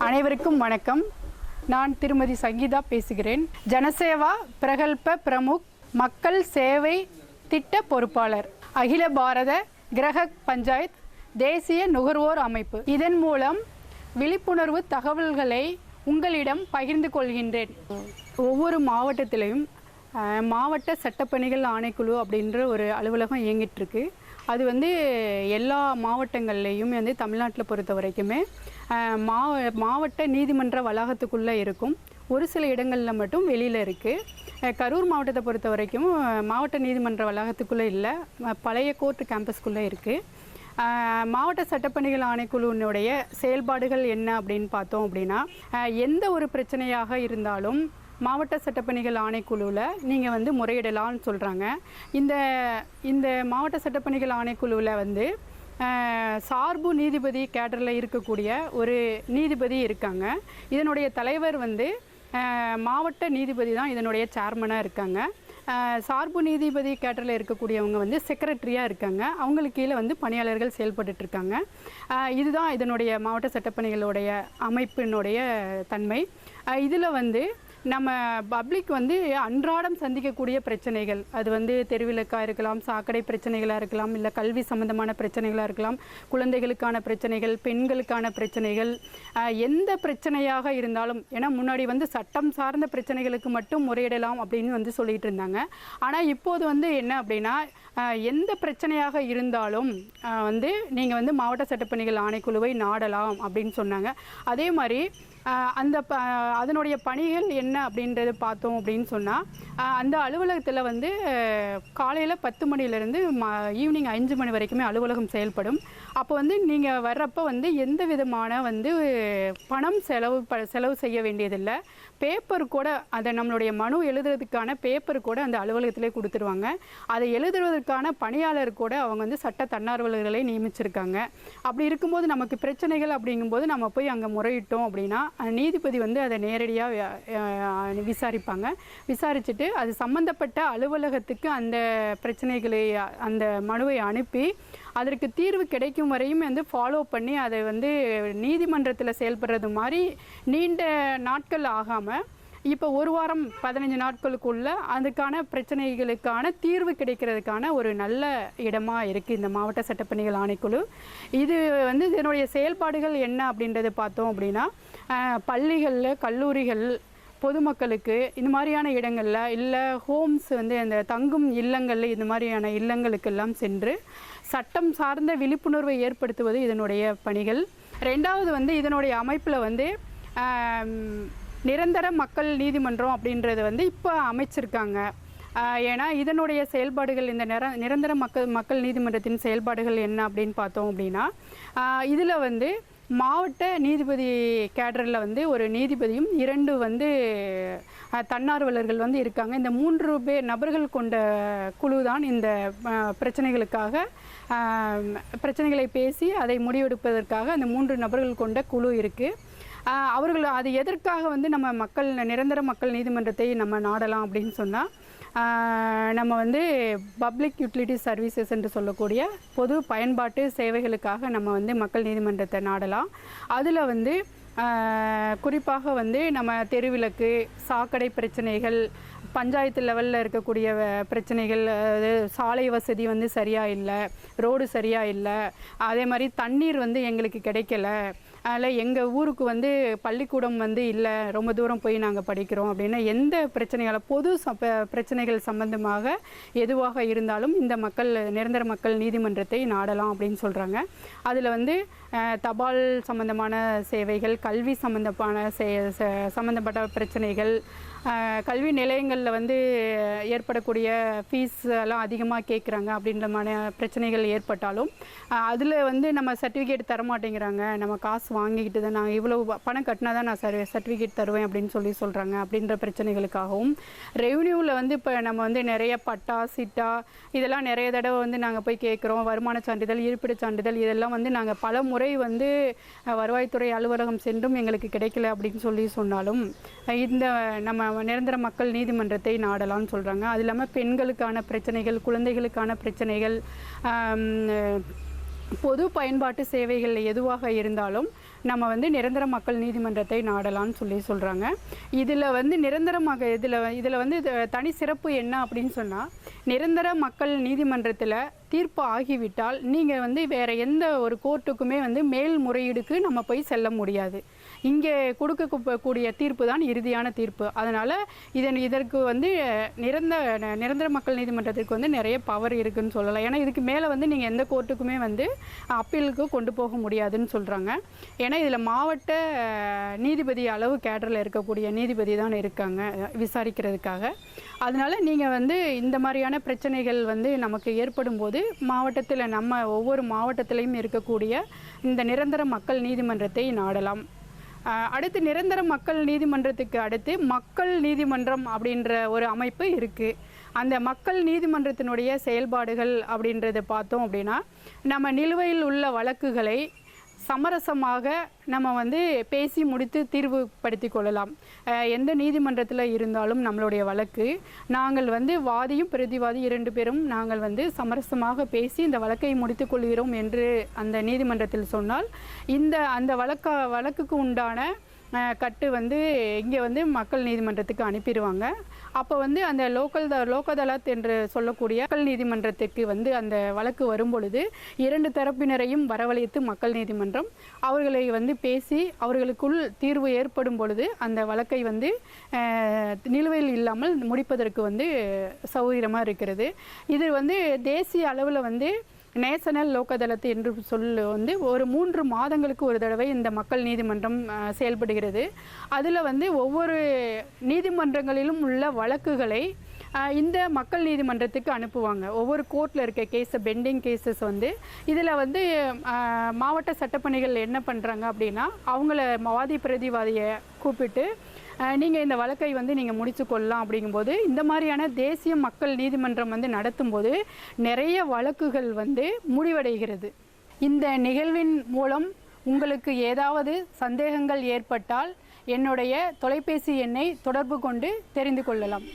அனைவருக்கும் வணக்கம். நான் திருமதி சங்கீதா பேசுகிறேன். ஜனசேவா பிரகல்ப பிரமுக் மக்கள் சேவை திட்ட பொறுப்பாளர், அகில பாரத கிரஹக் பஞ்சாயத் தேசிய நுகர்வோர் அமைப்பு. இதன் மூலம் விழிப்புணர்வு தகவல்களை உங்களிடம் பகிர்ந்து கொள்கின்றேன். ஒவ்வொரு மாவட்டத்திலையும் மாவட்ட சட்டப்பணிகள் ஆணைக்குழு அப்படின்ற ஒரு அலுவலகம் இயங்கிட்டுருக்கு. அது எல்லா மாவட்டங்கள்லேயும் தமிழ்நாட்டில் பொறுத்த வரைக்குமே மாவட்ட நீதிமன்ற வளாகத்துக்குள்ளே இருக்கும். ஒரு சில இடங்களில் மட்டும் வெளியில் இருக்குது. கரூர் மாவட்டத்தை பொறுத்த வரைக்கும் மாவட்ட நீதிமன்ற வளாகத்துக்குள்ளே இல்லை, பழைய கோர்ட் கேம்பஸ்குள்ளே இருக்குது. மாவட்ட சட்டப்பணிகள் ஆணைக்குழுவினுடைய செயல்பாடுகள் என்ன அப்படின்னு பார்த்தோம் அப்படின்னா, எந்த ஒரு பிரச்சனையாக இருந்தாலும் மாவட்ட சட்டப்பணிகள் ஆணைக்குழுவில் நீங்கள் முறையிடலாம்னு சொல்கிறாங்க. இந்த மாவட்ட சட்டப்பணிகள் ஆணைக்குழுவில் சார்பு நீதிபதி கேடரில் இருக்கக்கூடிய ஒரு நீதிபதி இருக்காங்க. இதனுடைய தலைவர் மாவட்ட நீதிபதி தான் இதனுடைய சேர்மனாக இருக்காங்க. சார்பு நீதிபதி கேட்டரில் இருக்கக்கூடியவங்க செக்ரட்டரியாக இருக்காங்க. அவங்களுக்கு கீழே பணியாளர்கள் செயல்பட்டுருக்காங்க. இதுதான் இதனுடைய மாவட்ட சட்டப்பணிகளுடைய அமைப்பினுடைய தன்மை. இதில் நம்ம பப்ளிக் அன்றாடம் சந்திக்கக்கூடிய பிரச்சனைகள், அது தெருவிளக்காக இருக்கலாம், சாக்கடை பிரச்சனைகளாக இருக்கலாம், இல்லை கல்வி சம்பந்தமான பிரச்சனைகளாக இருக்கலாம், குழந்தைகளுக்கான பிரச்சனைகள், பெண்களுக்கான பிரச்சனைகள், எந்த பிரச்சனையாக இருந்தாலும். ஏன்னா முன்னாடி சட்டம் சார்ந்த பிரச்சனைகளுக்கு மட்டும் முறையிடலாம் அப்படின்னு சொல்லிட்டு இருந்தாங்க. ஆனால் இப்போது என்ன அப்படின்னா, எந்த பிரச்சனையாக இருந்தாலும் நீங்கள் மாவட்ட சட்டப்பணிகள் ஆணைக்குழுவை நாடலாம் அப்படின்னு சொன்னாங்க. அதே மாதிரி அதனுடைய பணிகள் என்ன அப்படின்றது பார்த்தோம் அப்படின்னு சொன்னால், அந்த அலுவலகத்தில் காலையில் 10 மணிலேருந்து ஈவினிங் 5 மணி வரைக்குமே அலுவலகம் செயல்படும். அப்போ நீங்கள் வர்றப்போ எந்த விதமான பணம் செலவு செய்ய வேண்டியதில்லை. பேப்பர் கூட, அதை நம்மளுடைய மனு எழுதுறதுக்கான பேப்பர் கூட அந்த அலுவலகத்திலே கொடுத்துருவாங்க. அதை எழுதுவதற்கான பணியாளர் கூட அவங்க சட்ட தன்னார்வலர்களை நியமிச்சிருக்காங்க. அப்படி இருக்கும்போது நமக்கு பிரச்சனைகள் அப்படிங்கும்போது நம்ம போய் அங்கே முறையிட்டோம் அப்படின்னா நீதிபதி அதை நேரடியாக விசாரிப்பாங்க. விசாரிச்சுட்டு அது சம்பந்தப்பட்ட அலுவலகத்துக்கு அந்த பிரச்சனைகளை, அந்த மனுவை அனுப்பி அதற்கு தீர்வு கிடைக்கும் வரையும் ஃபாலோ பண்ணி அதை நீதிமன்றத்தில் செயல்படுறது மாதிரி நீண்ட நாட்கள் ஆகாமல் இப்போ ஒரு வாரம் 15 நாட்களுக்குள்ள அதுக்கான பிரச்சனைகளுக்கான தீர்வு கிடைக்கிறதுக்கான ஒரு நல்ல இடமா இருக்குது இந்த மாவட்ட சட்டப்பணிகள் ஆணைக்குழு. இது இதனுடைய செயல்பாடுகள் என்ன அப்படின்றத பார்த்தோம் அப்படின்னா, பள்ளிகளில், கல்லூரிகள், பொதுமக்களுக்கு இந்த மாதிரியான இடங்களில், இல்லை ஹோம்ஸ் அந்த தங்கும் இல்லங்களில், இந்த மாதிரியான இல்லங்களுக்கெல்லாம் சென்று சட்டம் சார்ந்த விழிப்புணர்வை ஏற்படுத்துவது இதனுடைய பணிகள். ரெண்டாவது இதனுடைய அமைப்பில் நிரந்தர மக்கள் நீதிமன்றம் அப்படின்றது இப்போ அமைச்சிருக்காங்க. ஏன்னா இதனுடைய செயல்பாடுகள், இந்த நிரந்தர மக்கள் நீதிமன்றத்தின் செயல்பாடுகள் என்ன அப்படின்னு பார்த்தோம் அப்படின்னா, இதில் மாவட்ட நீதிபதி கேடரில் ஒரு நீதிபதியும் 2 தன்னார்வலர்கள் இருக்காங்க. இந்த 3 நபர்கள் கொண்ட குழு தான் இந்த பிரச்சனைகளை பேசி அதை முடிவெடுப்பதற்காக அந்த 3 நபர்கள் கொண்ட குழு இருக்குது. அவர்கள் அது எதற்காக நம்ம நிரந்தர மக்கள் நீதிமன்றத்தை நம்ம நாடலாம் அப்படின்னு சொன்னால், நம்ம பப்ளிக் யூட்டிலிட்டி சர்வீசஸ் என்று சொல்லக்கூடிய பொது பயன்பாட்டு சேவைகளுக்காக நம்ம மக்கள் நீதிமன்றத்தை நாடலாம். அதில் குறிப்பாக நம்ம தெருவிளக்கு, சாக்கடை பிரச்சனைகள், பஞ்சாயத்து லெவலில் இருக்கக்கூடிய பிரச்சனைகள், சாலை வசதி சரியாக இல்லை, ரோடு சரியாக இல்லை, அதே மாதிரி தண்ணீர் எங்களுக்கு கிடைக்கல, அதில் எங்கள் ஊருக்கு பள்ளிக்கூடம் இல்லை, ரொம்ப தூரம் போய் நாங்கள் படிக்கிறோம் அப்படின்னு எந்த பிரச்சனைகளை, பொது பிரச்சனைகள் சம்பந்தமாக எதுவாக இருந்தாலும் இந்த நிரந்தர மக்கள் நீதிமன்றத்தை நாடலாம் அப்படின்னு சொல்கிறாங்க. அதில் தபால் சம்பந்தமான சேவைகள், கல்வி சம்பந்தப்பட்ட பிரச்சனைகள், கல்வி நிலையங்களில் ஏற்படக்கூடிய ஃபீஸ் எல்லாம் அதிகமாக கேட்குறாங்க அப்படின்ற பிரச்சனைகள் ஏற்பட்டாலும் அதில் நம்ம சர்டிஃபிகேட் தரமாட்டேங்கிறாங்க, நம்ம காசு வாங்கிக்கிட்டு தான், நான் இவ்வளோ பணம் கட்டினா தான் நான் சர்டிஃபிகேட் தருவேன் அப்படின்னு சொல்கிறாங்க அப்படின்ற பிரச்சனைகளுக்காகவும், ரெவன்யூவில் இப்போ நம்ம நிறைய பட்டா, சிட்டா இதெல்லாம் நிறைய தடவை நாங்கள் போய் கேட்குறோம். வருமான சான்றிதழ், இருப்பிடச் சான்றிதழ் இதெல்லாம் நாங்கள் பல முறை வருவாய்த்துறை அலுவலகம் சென்றும் எங்களுக்கு கிடைக்கல அப்படின்னு சொன்னாலும் இந்த நம்ம நிரந்தர மக்கள் நீதிமன்றத்தை நாடலாம்னு சொல்கிறாங்க. அது இல்லாமல் பெண்களுக்கான பிரச்சனைகள், குழந்தைகளுக்கான பிரச்சனைகள், பொது பயன்பாட்டு சேவைகள் எதுவாக இருந்தாலும் நம்ம வந்து நிரந்தர மக்கள் நீதிமன்றத்தை நாடலாம்னு சொல்கிறாங்க. இதில் வந்து நிரந்தரமாக இதில் வந்து தனி சிறப்பு என்ன அப்படின்னு சொன்னால், நிரந்தர மக்கள் நீதிமன்றத்தில் தீர்ப்பு ஆகிவிட்டால் நீங்கள் வந்து வேறு எந்த ஒரு கோர்ட்டுக்குமே வந்து மேல்முறையீடுக்கு நம்ம போய் செல்ல முடியாது. இங்கே கொடுக்கக்கூடிய தீர்ப்பு தான் இறுதியான தீர்ப்பு. அதனால் இதற்கு வந்து நிரந்தர மக்கள் நீதிமன்றத்திற்கு வந்து நிறைய பவர் இருக்குதுன்னு சொல்லலாம். ஏன்னா இதுக்கு மேலே வந்து நீங்கள் எந்த கோர்ட்டுக்குமே வந்து அப்பீலுக்கு கொண்டு போக முடியாதுன்னு சொல்கிறாங்க. ஏன்னா இதில் மாவட்ட நீதிபதி அளவு கேடரில் இருக்கக்கூடிய நீதிபதி தான் இருக்காங்க விசாரிக்கிறதுக்காக. அதனால் நீங்கள் வந்து இந்த மாதிரியான பிரச்சனைகள் வந்து நமக்கு ஏற்படும் போது மாவட்டத்தில் நம்ம ஒவ்வொரு மாவட்டத்திலையும் இருக்கக்கூடிய இந்த நிரந்தர மக்கள் நீதிமன்றத்தை நாடலாம். அடுத்து நிரந்தர மக்கள் நீதிமன்றத்துக்கு அடுத்து மக்கள் நீதிமன்றம் அப்படின்ற ஒரு அமைப்பு இருக்குது. அந்த மக்கள் நீதிமன்றத்தினுடைய செயல்பாடுகள் அப்படின்றத பார்த்தோம் அப்படின்னா, நம்ம நிலுவையில் உள்ள வழக்குகளை சமரசமாக நம்ம வந்து பேசி முடித்து தீர்வுபடுத்தி கொள்ளலாம். எந்த நீதிமன்றத்தில் இருந்தாலும் நம்மளுடைய வழக்கு நாங்கள் வந்து வாதியும் பிரதிவாதி 2 பேரும் நாங்கள் வந்து சமரசமாக பேசி இந்த வழக்கை முடித்து கொள்கிறோம் என்று அந்த நீதிமன்றத்தில் சொன்னால், அந்த வழக்குக்கு உண்டான கட்டு வந்து இங்கே வந்து மக்கள் நீதிமன்றத்துக்கு அனுப்பிடுவாங்க. அப்போ வந்து அந்த லோகதளத் என்று சொல்லக்கூடிய மக்கள் நீதிமன்றத்துக்கு வந்து அந்த வழக்கு வரும் பொழுது 2 தரப்பினரையும் வரவழைத்து மக்கள் நீதிமன்றம் அவர்களை வந்து பேசி அவர்களுக்குள் தீர்வு ஏற்படும் பொழுது அந்த வழக்கை வந்து நிலுவையில் இல்லாமல் முடிப்பதற்கு வந்து சௌகரியமாக இருக்கிறது. இது வந்து தேசிய அளவில் வந்து நேஷனல் லோகதளத்து என்று வந்து ஒரு 3 மாதங்களுக்கு ஒரு தடவை இந்த மக்கள் நீதிமன்றம் செயல்படுகிறது. அதில் வந்து ஒவ்வொரு நீதிமன்றங்களிலும் உள்ள வழக்குகளை இந்த மக்கள் நீதிமன்றத்துக்கு அனுப்புவாங்க. ஒவ்வொரு கோர்ட்டில் இருக்க பெண்டிங் கேசஸ் வந்து இதில் வந்து மாவட்ட சட்டப்பணிகள் என்ன பண்ணுறாங்க அப்படின்னா, அவங்கள வாதி பிரதிவாதியை கூப்பிட்டு நீங்கள் இந்த வழக்கை வந்து நீங்கள் முடித்து கொள்ளலாம் அப்படிங்கும்போது, இந்த மாதிரியான தேசிய மக்கள் நீதிமன்றம் வந்து நடத்தும்போது நிறைய வழக்குகள் வந்து முடிவடைகிறது. இந்த நிகழ்வின் மூலம் உங்களுக்கு ஏதாவது சந்தேகங்கள் ஏற்பட்டால் என்னுடைய தொலைபேசி எண்ணை தொடர்பு கொண்டு தெரிந்து கொள்ளலாம்.